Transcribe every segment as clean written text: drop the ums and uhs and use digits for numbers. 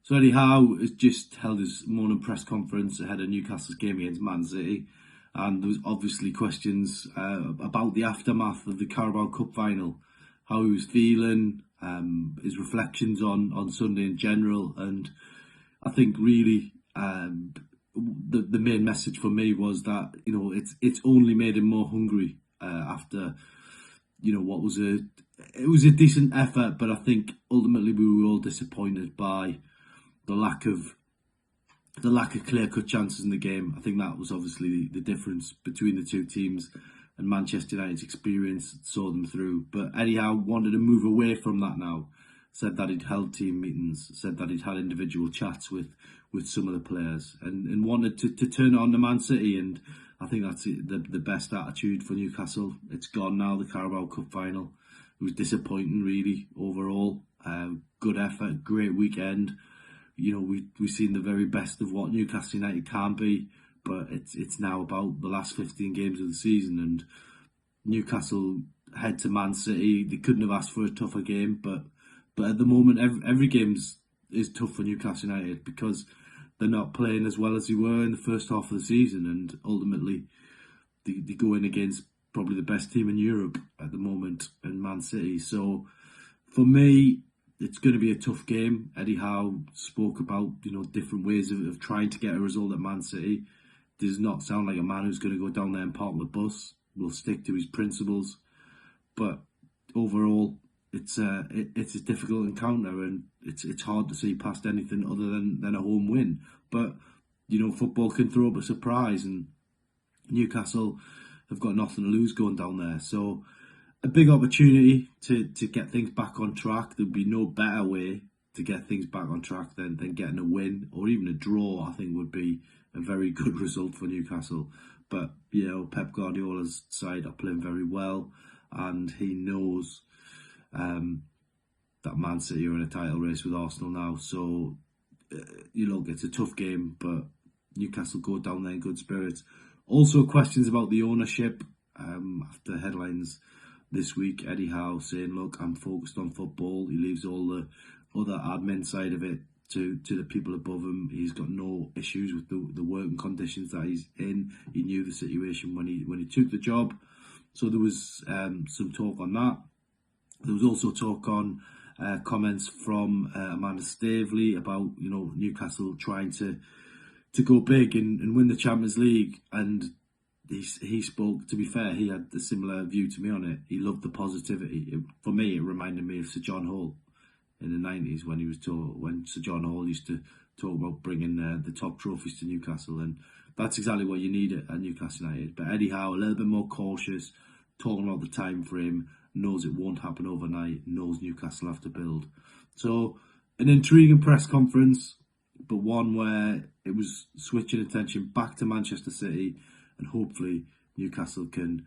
So Eddie Howe has just held his morning press conference ahead of Newcastle's game against Man City, and there was obviously questions about the aftermath of the Carabao Cup final, how he was feeling, his reflections on Sunday in general, and I think really the main message for me was that it's only made him more hungry after what was a decent effort, but I think ultimately we were all disappointed by the lack of clear-cut chances in the game. I think that was obviously the difference between the two teams, and Manchester United's experience saw them through. But Eddie Howe wanted to move away from that now. Said that he'd held team meetings, said that he'd had individual chats with some of the players, and wanted to turn it on to Man City. And I think that's the best attitude for Newcastle. It's gone now, the Carabao Cup final. It was disappointing, really, overall. Good effort, great weekend. We've seen the very best of what Newcastle United can be, but it's now about the last 15 games of the season, and Newcastle head to Man City. They couldn't have asked for a tougher game, but at the moment, every game is tough for Newcastle United because they're not playing as well as they were in the first half of the season, and ultimately they go in against probably the best team in Europe at the moment in Man City. So for me, it's going to be a tough game. Eddie Howe spoke about different ways of trying to get a result at Man City. Does not sound like a man who's going to go down there and park the bus. Will stick to his principles, but overall, it's a difficult encounter, and it's hard to see past anything other than a home win. But football can throw up a surprise, and Newcastle have got nothing to lose going down there. So a big opportunity to get things back on track. There'd be no better way to get things back on track than getting a win or even a draw. I think would be a very good result for Newcastle. But Pep Guardiola's side are playing very well, and he knows that Man City are in a title race with Arsenal now. So it's a tough game, but Newcastle go down there in good spirits. Also, questions about the ownership after headlines this week. Eddie Howe saying, "Look, I'm focused on football." He leaves all the other admin side of it to the people above him. He's got no issues with the working conditions that he's in. He knew the situation when he took the job. So there was some talk on that. There was also talk on comments from Amanda Staveley about Newcastle trying to go big and win the Champions League, and he spoke. To be fair, he had a similar view to me on it. He loved the positivity. For me, it reminded me of Sir John Hall in the 90s when Sir John Hall used to talk about bringing the top trophies to Newcastle, and that's exactly what you need at Newcastle United. But Eddie Howe, a little bit more cautious, talking about the time frame, knows it won't happen overnight, knows Newcastle have to build. So an intriguing press conference, but one where it was switching attention back to Manchester City, and hopefully Newcastle can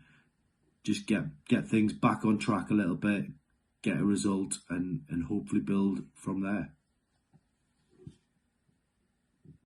just get things back on track a little bit, get a result, and hopefully build from there.